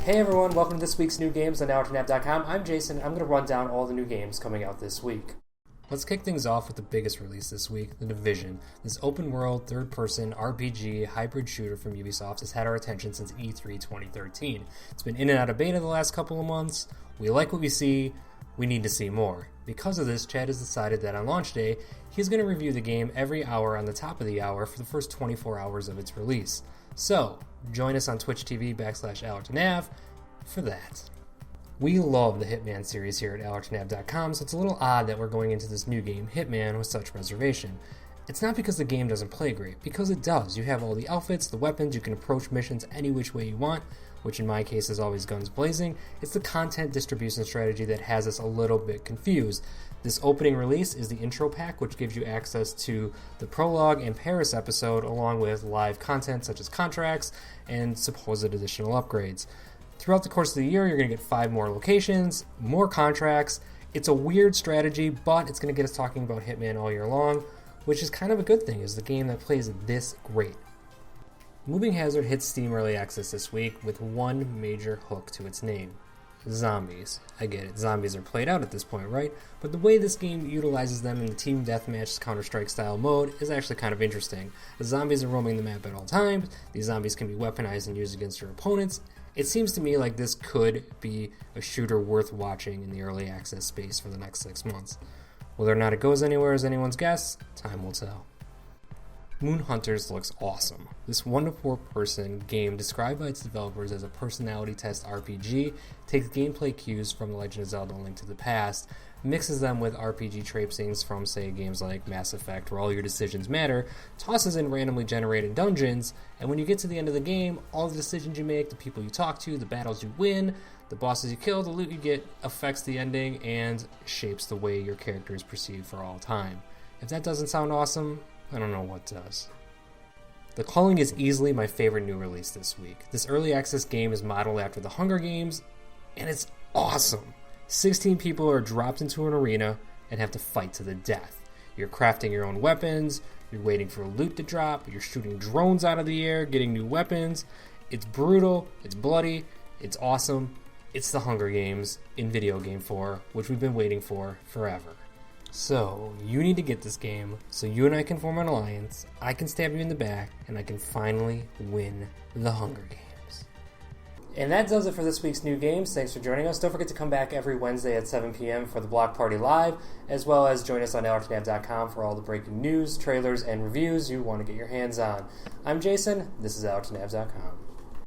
Hey everyone, welcome to this week's new games on Allerton Ave.com. I'm Jason, and I'm going to run down all the new games coming out this week. Let's kick things off with the biggest release this week, The Division. This open-world, third-person RPG hybrid shooter from Ubisoft has had our attention since E3 2013. It's been in and out of beta the last couple of months. We like what we see. We need to see more. Because of this, Chad has decided that on launch day, he's going to review the game every hour on the top of the hour for the first 24 hours of its release. So, join us on Twitch TV/Allerton Ave for that. We love the Hitman series here at AllertonAve.com, so it's a little odd that we're going into this new game, Hitman, with such reservation. It's not because the game doesn't play great, because it does. You have all the outfits, the weapons, you can approach missions any which way you want, which in my case is always guns blazing. It's the content distribution strategy that has us a little bit confused. This opening release is the intro pack, which gives you access to the prologue and Paris episode, along with live content such as contracts and supposed additional upgrades. Throughout the course of the year, you're going to get 5 more locations, more contracts. It's a weird strategy, but it's going to get us talking about Hitman all year long, which is kind of a good thing, is the game that plays this great. Moving Hazard hits Steam Early Access this week with one major hook to its name. Zombies. I get it, zombies are played out at this point, right? But the way this game utilizes them in the Team Deathmatch Counter-Strike style mode is actually kind of interesting. The zombies are roaming the map at all times, these zombies can be weaponized and used against your opponents. It seems to me like this could be a shooter worth watching in the early access space for the next 6 months. Whether or not it goes anywhere is anyone's guess, time will tell. Moon Hunters looks awesome. This 1-to-4 person game, described by its developers as a personality test RPG, takes gameplay cues from The Legend of Zelda: A Link to the Past, mixes them with RPG traipsings from, say, games like Mass Effect, where all your decisions matter, tosses in randomly generated dungeons, and when you get to the end of the game, all the decisions you make, the people you talk to, the battles you win, the bosses you kill, the loot you get, affects the ending and shapes the way your character is perceived for all time. If that doesn't sound awesome, I don't know what does. The Culling is easily my favorite new release this week. This early access game is modeled after the Hunger Games, and it's awesome. 16 people are dropped into an arena and have to fight to the death. You're crafting your own weapons, you're waiting for loot to drop, you're shooting drones out of the air, getting new weapons. It's brutal, it's bloody, it's awesome. It's the Hunger Games in video game form, which we've been waiting for forever. So, you need to get this game so you and I can form an alliance, I can stab you in the back, and I can finally win the Hunger Games. And that does it for this week's new games. Thanks for joining us. Don't forget to come back every Wednesday at 7 p.m. for the Block Party Live, as well as join us on AllertonAve.com for all the breaking news, trailers, and reviews you want to get your hands on. I'm Jason. This is AllertonAve.com.